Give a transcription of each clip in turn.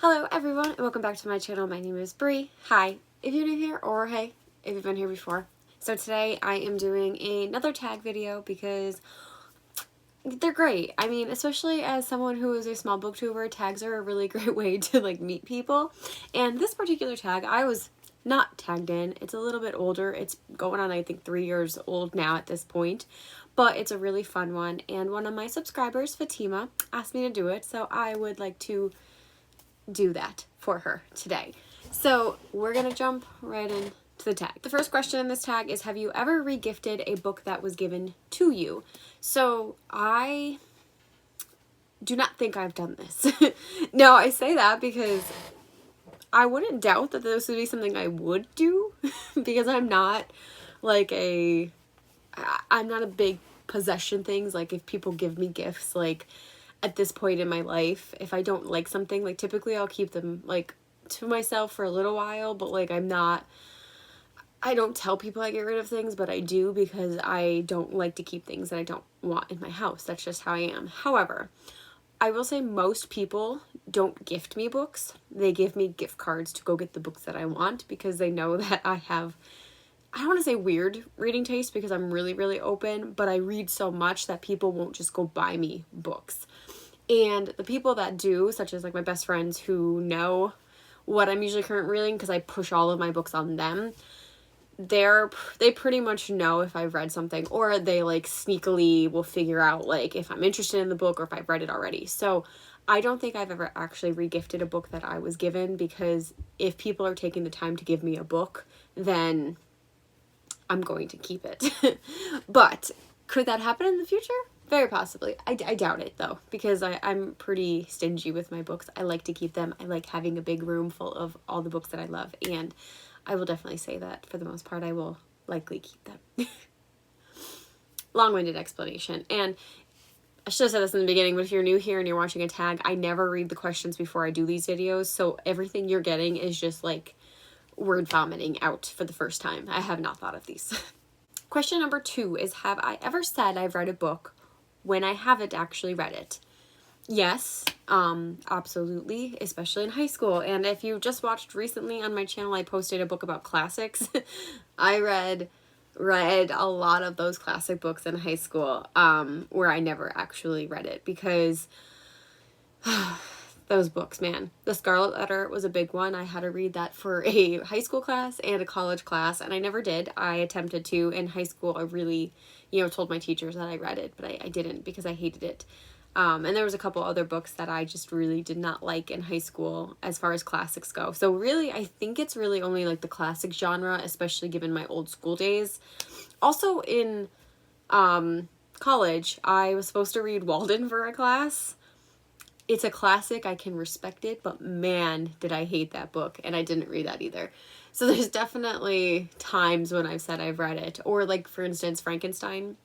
Hello everyone and welcome back to my channel. My name is Bree. Hi if you're new here, or hey if you've been here before. So today I am doing another tag video because they're great. I mean, especially as someone who is a small booktuber, tags are a really great way to meet people. And this particular tag I was not tagged in. It's a little bit older. It's going on I think 3 years old now at this point. But it's a really fun one, and one of my subscribers, Fatima, asked me to do it, so I would like to do that for her today. So we're gonna jump right into the tag. The first question in this tag is, have you ever regifted a book that was given to you? So I do not think I've done this. No, I say that because I wouldn't doubt that this would be something I would do because I'm not a big possession things. Like, if people give me gifts, like at this point in my life, if I don't like something, like typically I'll keep them to myself for a little while, but I don't tell people I get rid of things, but I do because I don't like to keep things that I don't want in my house. That's just how I am. However, I will say most people don't gift me books. They give me gift cards to go get the books that I want because they know that I have, I don't want to say weird reading taste because I'm really, really open, but I read so much that people won't just go buy me books. And the people that do, such as my best friends who know what I'm usually currently reading because I push all of my books on them, they pretty much know if I've read something, or they sneakily will figure out if I'm interested in the book or if I've read it already. So I don't think I've ever actually regifted a book that I was given, because if people are taking the time to give me a book, then I'm going to keep it. But could that happen in the future? Very possibly. I doubt it though, because I'm pretty stingy with my books. I like to keep them. I like having a big room full of all the books that I love, and I will definitely say that for the most part I will likely keep them. Long-winded explanation. And I should have said this in the beginning, but if you're new here and you're watching a tag, I never read the questions before I do these videos, so everything you're getting is just word vomiting out for the first time. I have not thought of these. Question number 2 is, have I ever said I've read a book when I haven't actually read it? Yes, absolutely, especially in high school. And if you just watched recently on my channel, I posted a book about classics. I read a lot of those classic books in high school, where I never actually read it because those books, man. The Scarlet Letter was a big one. I had to read that for a high school class and a college class, and I never did. I attempted to. In high school, I really, told my teachers that I read it, but I didn't because I hated it. And there was a couple other books that I just really did not like in high school as far as classics go. So really, I think it's really only the classic genre, especially given my old school days. Also in college, I was supposed to read Walden for a class. It's a classic, I can respect it, but man, did I hate that book, and I didn't read that either. So there's definitely times when I've said I've read it, or for instance, Frankenstein.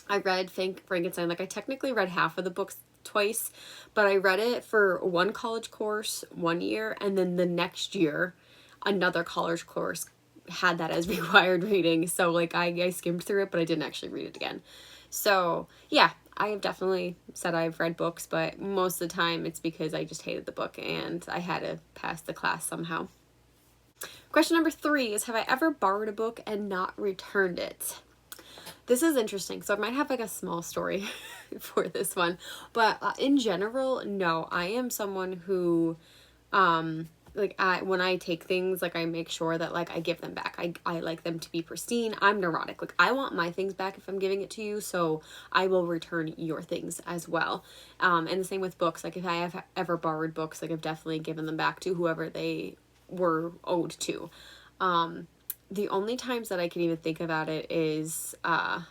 I read Frankenstein, I technically read half of the books twice, but I read it for one college course 1 year, and then the next year, another college course had that as required reading, so I skimmed through it, but I didn't actually read it again. So yeah, I have definitely said I've read books, but most of the time it's because I just hated the book and I had to pass the class somehow. Question number 3 is, have I ever borrowed a book and not returned it? This is interesting. So I might have a small story for this one, but in general, no. I am someone who, when I take things, I make sure that I give them back. I like them to be pristine. I'm neurotic. I want my things back if I'm giving it to you, so I will return your things as well. And the same with books. If I have ever borrowed books, I've definitely given them back to whoever they were owed to. The only times that I can even think about it is a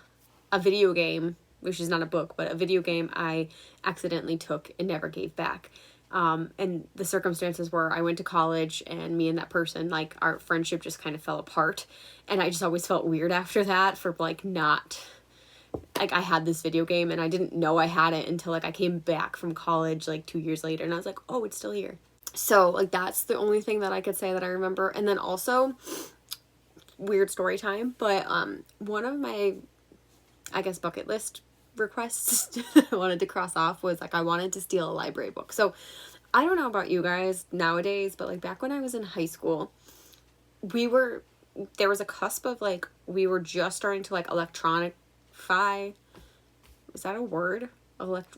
video game, which is not a book, but a video game I accidentally took and never gave back. And the circumstances were I went to college, and me and that person, our friendship just kind of fell apart, and I just always felt weird after that for not, I had this video game and I didn't know I had it until I came back from college 2 years later, and I was like, oh, it's still here. So that's the only thing that I could say that I remember. And then also, weird story time, but one of my, I guess, bucket list requests I wanted to cross off was I wanted to steal a library book. So I don't know about you guys nowadays, but like back when I was in high school, there was a cusp of like, we were just starting to like electronify. Is that a word?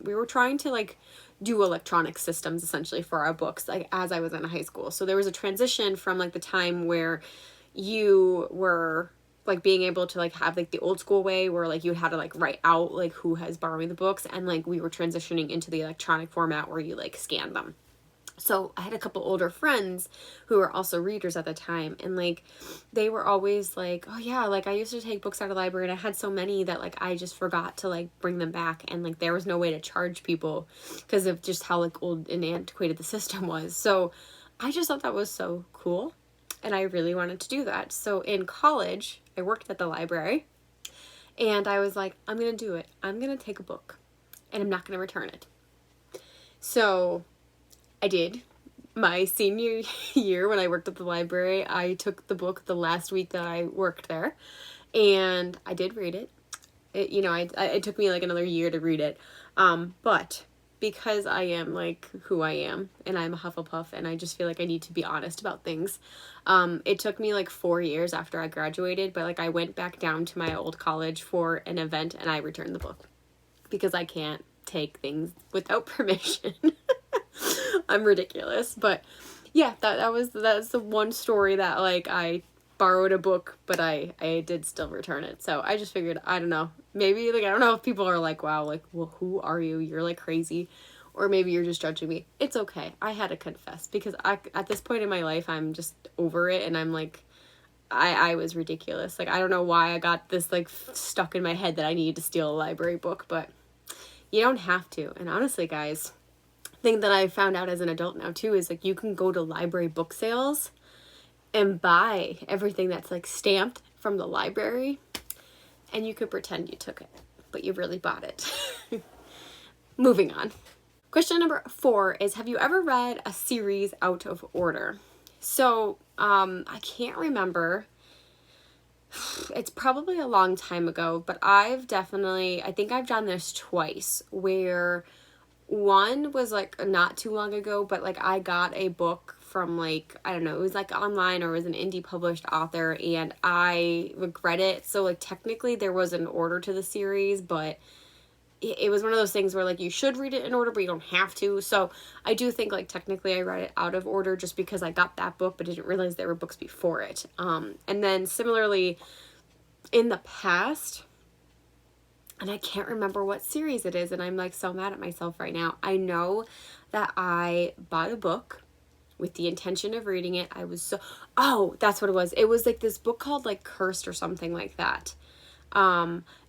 We were trying to like do electronic systems essentially for our books, like as I was in high school. So there was a transition from like the time where you were like being able to like have like the old school way where like you had to like write out like who has borrowing the books, and like we were transitioning into the electronic format where you like scan them. So I had a couple older friends who were also readers at the time, and like they were always like, oh yeah, like I used to take books out of the library and I had so many that like I just forgot to like bring them back, and like there was no way to charge people because of just how like old and antiquated the system was. So I just thought that was so cool, and I really wanted to do that. So in college I worked at the library, and I was like, I'm gonna do it. I'm gonna take a book and I'm not gonna return it. So I did. My senior year when I worked at the library, I took the book the last week that I worked there, and I did read it. It took me like another year to read it. But because I am like who I am, and I'm a Hufflepuff, and I just feel like I need to be honest about things, it took me like 4 years after I graduated, but like I went back down to my old college for an event and I returned the book because I can't take things without permission. I'm ridiculous, but yeah, that's the one story that like I borrowed a book, but I did still return it. So I just figured, I don't know, maybe like I don't know if people are like, wow, like, well, who are you? You're like crazy, or maybe you're just judging me. It's okay. I had to confess because at this point in my life I'm just over it, and I'm like, I was ridiculous. Like I don't know why I got this like stuck in my head that I needed to steal a library book, but you don't have to. And honestly, guys, thing that I found out as an adult now too is like you can go to library book sales and buy everything that's like stamped from the library, and you could pretend you took it, but you really bought it. Moving on. Question number 4 is, have you ever read a series out of order? So I can't remember. It's probably a long time ago, but I think I've done this twice, where one was like not too long ago, but like I got a book from like, I don't know, it was like online or it was an indie published author, and I regret it. So like technically there was an order to the series, but it was one of those things where like you should read it in order, but you don't have to. So I do think like technically I read it out of order just because I got that book but didn't realize there were books before it. And then similarly in the past, and I can't remember what series it is, and I'm like so mad at myself right now. I know that I bought a book with the intention of reading it. That's what it was. It was like this book called like Cursed or something like that.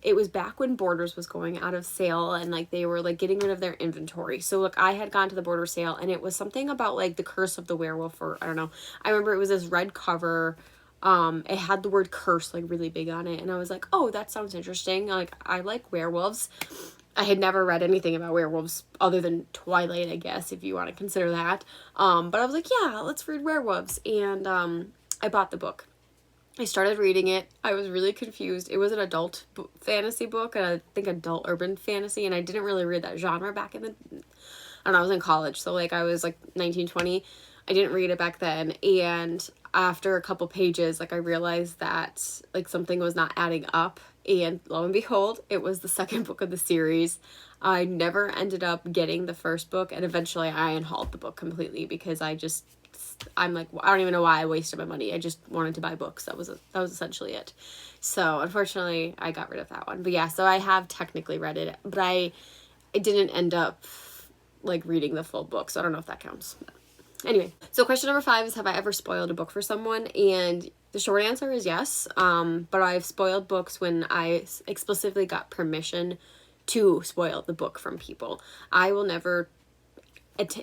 It was back when Borders was going out of sale, and like they were like getting rid of their inventory. So look, I had gone to the Border sale, and it was something about like the curse of the werewolf, or I don't know. I remember it was this red cover. It had the word curse like really big on it, and I was like, oh, that sounds interesting. Like I like werewolves. I had never read anything about werewolves other than Twilight, I guess, if you want to consider that. But I was like, yeah, let's read werewolves. And I bought the book. I started reading it. I was really confused. It was an adult fantasy book, and I think adult urban fantasy, and I didn't really read that genre back in I don't know, I was in college, so like I was like 19, 20. I didn't read it back then, and after a couple pages, like I realized that like something was not adding up, and lo and behold, it was the second book of the series. I never ended up getting the first book, and eventually I unhauled the book completely because I'm like, I don't even know why I wasted my money. I just wanted to buy books. That was essentially it. So unfortunately, I got rid of that one. But yeah, so I have technically read it, but I didn't end up like reading the full book, so I don't know if that counts. Anyway, so question number 5 is, have I ever spoiled a book for someone? And the short answer is yes. But I've spoiled books when I explicitly got permission to spoil the book from people. I will never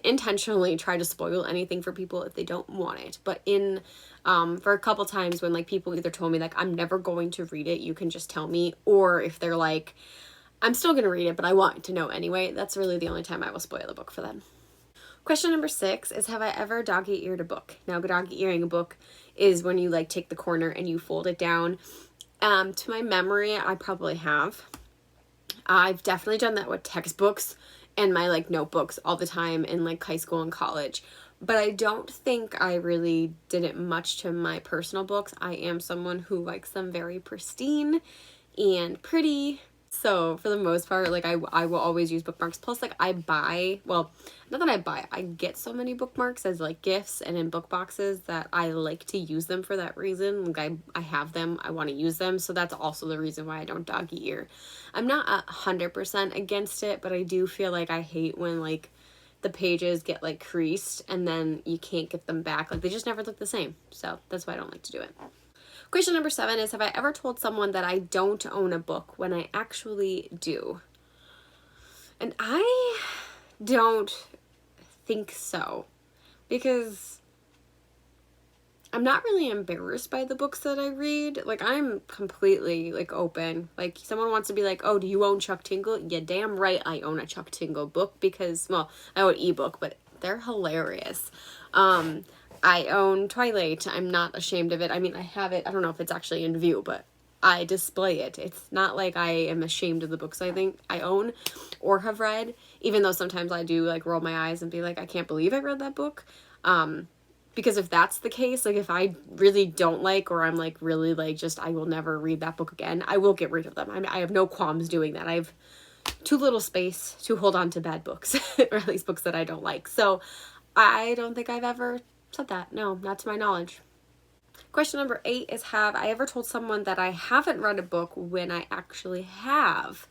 intentionally try to spoil anything for people if they don't want it. But for a couple times when like people either told me like, I'm never going to read it, you can just tell me, or if they're like, I'm still going to read it, but I want to know anyway, that's really the only time I will spoil a book for them. Question number 6 is, have I ever doggy-eared a book? Now, doggy-earing a book is when you like take the corner and you fold it down. To my memory, I probably have. I've definitely done that with textbooks and my like notebooks all the time in like high school and college. But I don't think I really did it much to my personal books. I am someone who likes them very pristine and pretty. So for the most part, like I will always use bookmarks. Plus, like I buy, well, not that I buy, I get so many bookmarks as like gifts and in book boxes that I like to use them for that reason. Like I have them, I want to use them. So that's also the reason why I don't doggy ear. I'm not 100% against it, but I do feel like I hate when like the pages get like creased and then you can't get them back. Like they just never look the same. So that's why I don't like to do it. Question number 7 is, have I ever told someone that I don't own a book when I actually do? And I don't think so, because I'm not really embarrassed by the books that I read. Like I'm completely like open. Like someone wants to be like, oh, do you own Chuck Tingle? Yeah, damn right I own a Chuck Tingle book, because, well, I own an ebook, but they're hilarious. I own Twilight. I'm not ashamed of it. I mean, I have it. I don't know if it's actually in view, but I display it. It's not like I am ashamed of the books I think I own or have read, even though sometimes I do like roll my eyes and be like, I can't believe I read that book. Because if that's the case, like if I really don't like, or I'm like really like just, I will never read that book again, I will get rid of them. I have no qualms doing that. I have too little space to hold on to bad books, or at least books that I don't like. So I don't think I've ever said that. No, not to my knowledge. Question number 8 is, have I ever told someone that I haven't read a book when I actually have?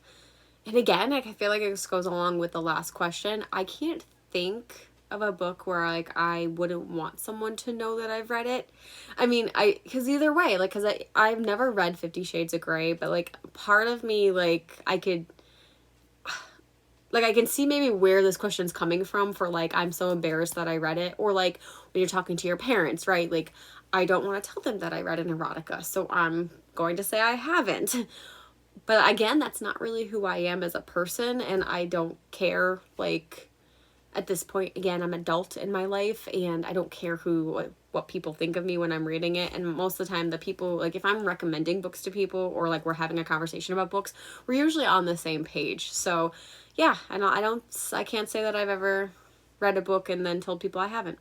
And again, like, I feel like this goes along with the last question. I can't think of a book where like I wouldn't want someone to know that I've read it. I mean, because either way, like, because I've never read 50 Shades of Grey, but like part of me, like, I can see maybe where this question's coming from, for like, I'm so embarrassed that I read it, or like when you're talking to your parents, right? Like, I don't want to tell them that I read an erotica, so I'm going to say I haven't. But again, that's not really who I am as a person, and I don't care. Like, at this point, again, I'm adult in my life, and I don't care what people think of me when I'm reading it. And most of the time, the people, like, if I'm recommending books to people, or like we're having a conversation about books, we're usually on the same page. So yeah, I can't say that I've ever read a book and then told people I haven't.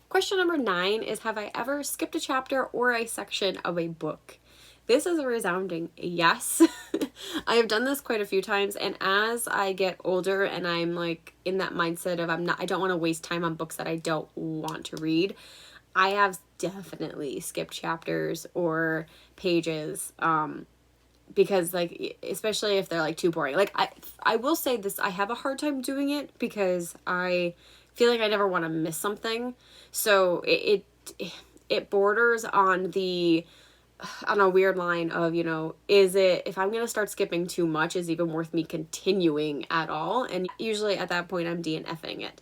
Question number 9 is, have I ever skipped a chapter or a section of a book? This is a resounding yes. I have done this quite a few times, and as I get older and I'm like in that mindset of I don't want to waste time on books that I don't want to read, I have definitely skipped chapters or pages, because like, especially if they're like too boring. Like I will say this, I have a hard time doing it because I feel like I never want to miss something. So it borders on a weird line of, you know, is it, if I'm going to start skipping too much, is it even worth me continuing at all? And usually at that point I'm DNFing it.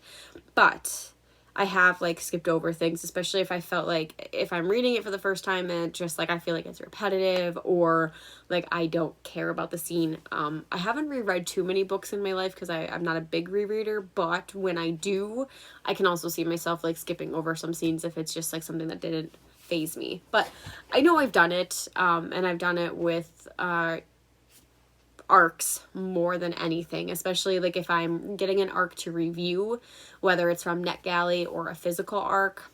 But I have like skipped over things, especially if I felt like, if I'm reading it for the first time and just like I feel like it's repetitive, or like I don't care about the scene. I haven't reread too many books in my life because I'm not a big rereader, but when I do, I can also see myself like skipping over some scenes if it's just like something that didn't phase me. But I know I've done it, and I've done it with arcs more than anything, especially like if I'm getting an arc to review, whether it's from NetGalley or a physical arc,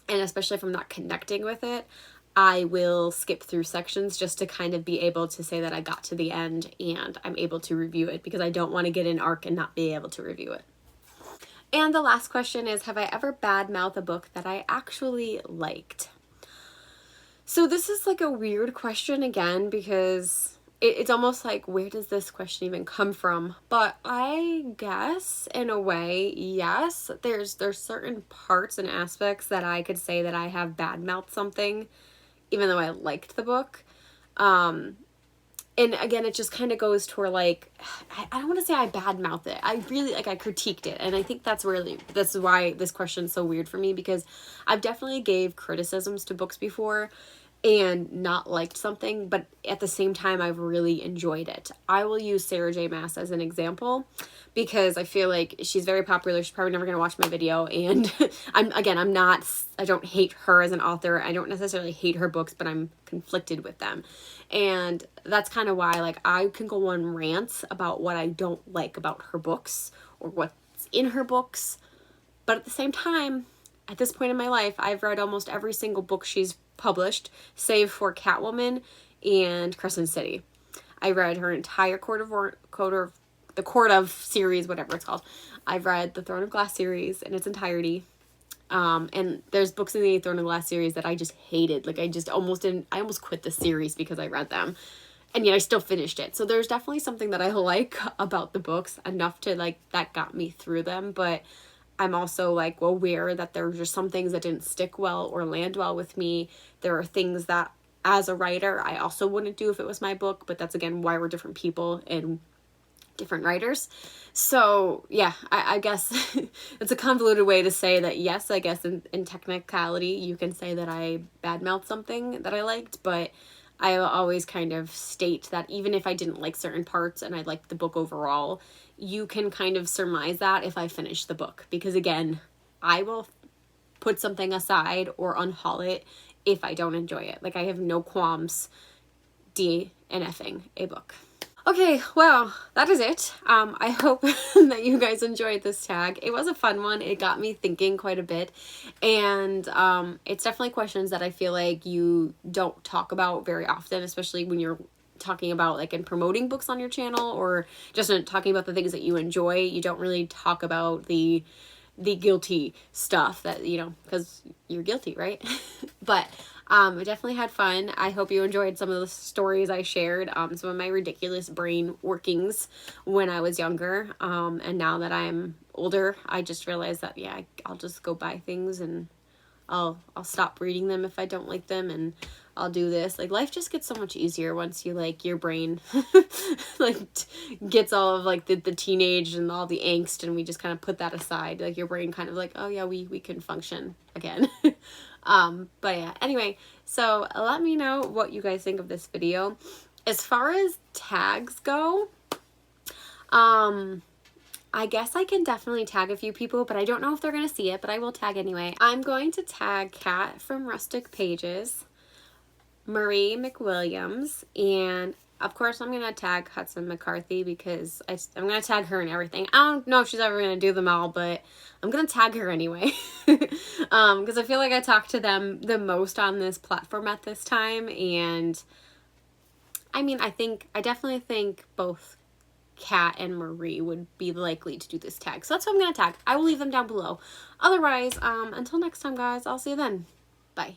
and especially if I'm not connecting with it, I will skip through sections just to kind of be able to say that I got to the end and I'm able to review it, because I don't want to get an arc and not be able to review it. And the last question is, have I ever badmouthed a book that I actually liked? So this is like a weird question again, because it's almost like, where does this question even come from? But I guess in a way, yes, there's certain parts and aspects that I could say that I have badmouthed something, even though I liked the book. And again, it just kind of goes toward like, I don't want to say I badmouthed it. I really, like, I critiqued it. And I think that's why this question is so weird for me, because I've definitely gave criticisms to books before. and not liked something, but at the same time I've really enjoyed it. I will use Sarah J. Maas as an example because I feel like she's very popular. She's probably never going to watch my video, and I don't hate her as an author. I don't necessarily hate her books, but I'm conflicted with them. And that's kind of why, like, I can go on rants about what I don't like about her books or what's in her books. But at the same time, at this point in my life, I've read almost every single book she's published, save for Catwoman and Crescent City. I read her entire Court of series, whatever it's called. I've read the Throne of Glass series in its entirety. And there's books in the Throne of Glass series that I just hated. Like, I almost quit the series because I read them. And yet I still finished it. So there's definitely something that I like about the books, enough to, like, that got me through them. But I'm also, like, aware that there were just some things that didn't stick well or land well with me. There are things that, as a writer, I also wouldn't do if it was my book. But that's, again, why we're different people and different writers. So, yeah, I guess it's a convoluted way to say that, yes, I guess in technicality, you can say that I badmouthed something that I liked. But I always kind of state that even if I didn't like certain parts and I liked the book overall, you can kind of surmise that if I finish the book. Because again, I will put something aside or unhaul it if I don't enjoy it. Like, I have no qualms DNFing a book. Okay, well, that is it. I hope that you guys enjoyed this tag. It was a fun one. It got me thinking quite a bit. And it's definitely questions that I feel like you don't talk about very often, especially when you're talking about, like, in promoting books on your channel or just talking about the things that you enjoy. You don't really talk about the guilty stuff that, you know, because you're guilty, right? But I definitely had fun. I hope you enjoyed some of the stories I shared, some of my ridiculous brain workings when I was younger. And now that I'm older, I just realized that, yeah, I'll just go buy things and I'll stop reading them if I don't like them, and I'll do this. Like, life just gets so much easier once you, like, your brain like gets all of, like, the teenage and all the angst, and we just kind of put that aside. Like, your brain kind of like, oh yeah, we can function again. But yeah, anyway, so let me know what you guys think of this video. As far as tags go, I guess I can definitely tag a few people, but I don't know if they're going to see it, but I will tag anyway. I'm going to tag Kat from Rustic Pages, Marie McWilliams, and of course I'm going to tag Hudson McCarthy because I'm going to tag her and everything. I don't know if she's ever going to do them all, but I'm going to tag her anyway. Because I feel like I talked to them the most on this platform at this time, and I mean, I definitely think both Kat and Marie would be likely to do this tag. So that's what I'm going to tag. I will leave them down below. Otherwise, until next time, guys, I'll see you then. Bye.